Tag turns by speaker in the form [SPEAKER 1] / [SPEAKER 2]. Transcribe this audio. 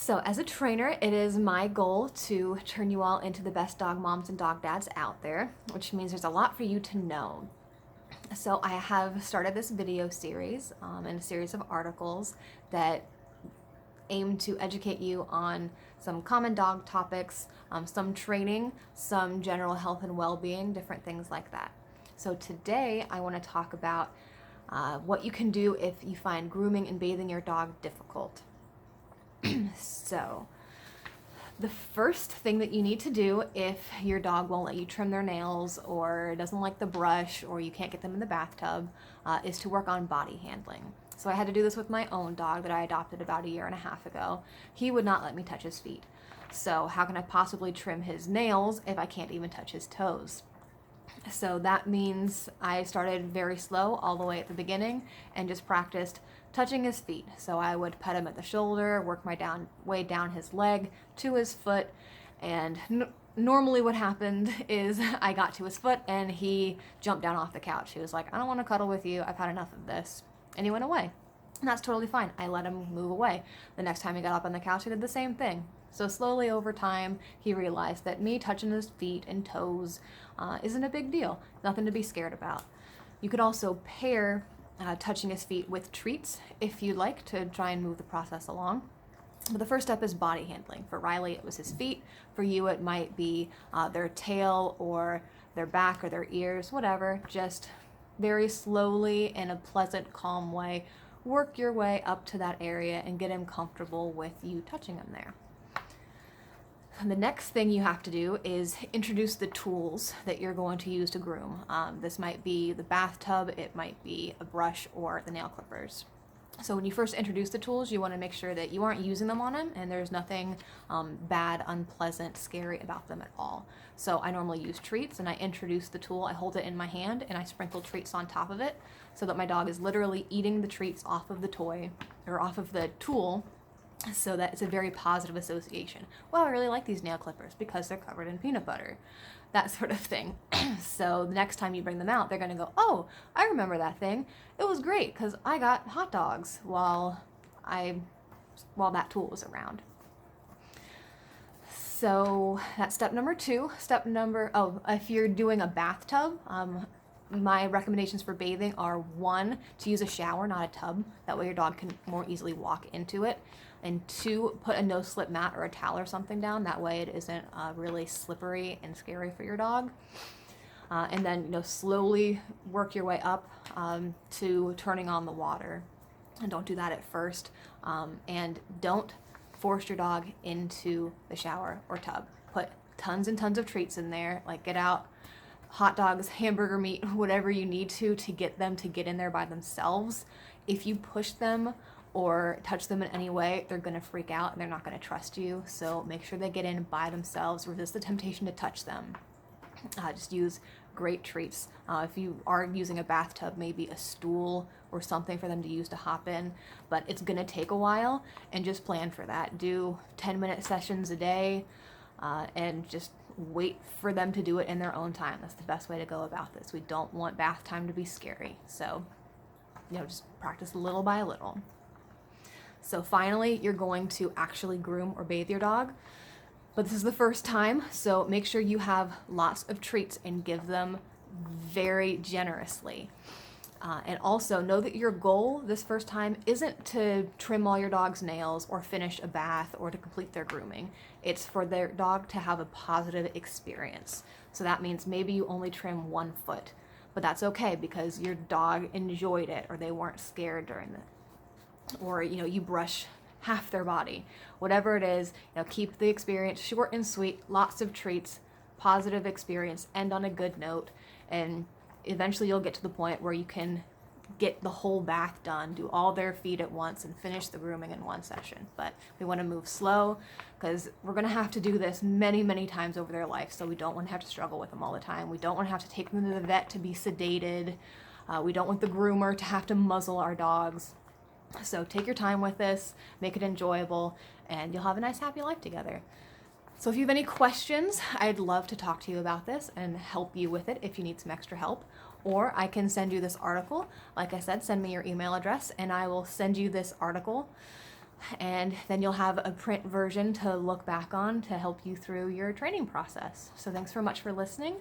[SPEAKER 1] So as a trainer, it is my goal to turn you all into the best dog moms and dog dads out there, which means there's a lot for you to know. So I have started this video series and a series of articles that aim to educate you on some common dog topics, some training, some general health and well-being, different things like that. So today I want to talk about what you can do if you find grooming and bathing your dog difficult. So the first thing that you need to do if your dog won't let you trim their nails or doesn't like the brush or you can't get them in the bathtub is to work on body handling. So I had to do this with my own dog that I adopted about 1.5 years ago. He would not let me touch his feet. So how can I possibly trim his nails if I can't even touch his toes? So that means I started very slow all the way at the beginning and just practiced touching his feet. So I would pet him at the shoulder, work my way down his leg to his foot, and normally what happened is I got to his foot and he jumped down off the couch. He was like, "I don't want to cuddle with you. I've had enough of this." And he went away. And that's totally fine. I let him move away. The next time he got up on the couch, he did the same thing. So slowly over time, he realized that me touching his feet and toes isn't a big deal. Nothing to be scared about. You could also pair touching his feet with treats if you'd like to try and move the process along. But the first step is body handling. For Riley, it was his feet. For you, it might be their tail or their back or their ears, whatever. Just very slowly in a pleasant, calm way, work your way up to that area and get him comfortable with you touching him there. And the next thing you have to do is introduce the tools that you're going to use to groom. This might be the bathtub, it might be a brush, or the nail clippers. So when you first introduce the tools, you want to make sure that you aren't using them on him and there's nothing bad, unpleasant, scary about them at all. So I normally use treats and I introduce the tool, I hold it in my hand and I sprinkle treats on top of it so that my dog is literally eating the treats off of the toy or off of the tool, so that it's a very positive association. Well, I really like these nail clippers because they're covered in peanut butter, that sort of thing. So the next time you bring them out, they're gonna go, "Oh, I remember that thing. It was great because I got hot dogs while that tool was around." So that's step number 2. If you're doing a bathtub, my recommendations for bathing are 1, to use a shower, not a tub. That way your dog can more easily walk into it. And 2, put a no-slip mat or a towel or something down. That way it isn't really slippery and scary for your dog. And then, slowly work your way up to turning on the water. And don't do that at first. And don't force your dog into the shower or tub. Put tons and tons of treats in there. Like, get out hot dogs, hamburger meat, whatever you need to get them to get in there by themselves. If you push them or touch them in any way, they're gonna freak out and they're not gonna trust you. So make sure they get in by themselves. Resist the temptation to touch them. Just use great treats. If you are using a bathtub, maybe a stool or something for them to use to hop in, but it's gonna take a while, and just plan for that. Do 10-minute sessions a day and just wait for them to do it in their own time. That's the best way to go about this. We don't want bath time to be scary. So, just practice little by little. So finally, you're going to actually groom or bathe your dog. But this is the first time, so make sure you have lots of treats and give them very generously. And also know that your goal this first time isn't to trim all your dog's nails or finish a bath or to complete their grooming. It's for their dog to have a positive experience. So that means maybe you only trim 1 foot, but that's okay because your dog enjoyed it or they weren't scared during it. Or, you brush half their body. Whatever it is, keep the experience short and sweet, lots of treats, positive experience, end on a good note, and eventually you'll get to the point where you can get the whole bath done, do all their feet at once, and finish the grooming in 1 session. But we want to move slow because we're going to have to do this many, many times over their life, so we don't want to have to struggle with them all the time. We don't want to have to take them to the vet to be sedated. We don't want the groomer to have to muzzle our dogs. So take your time with this, make it enjoyable, and you'll have a nice, happy life together. So if you have any questions, I'd love to talk to you about this and help you with it if you need some extra help. Or I can send you this article. Like I said, send me your email address and I will send you this article And then you'll have a print version to look back on to help you through your training process. So thanks so much for listening,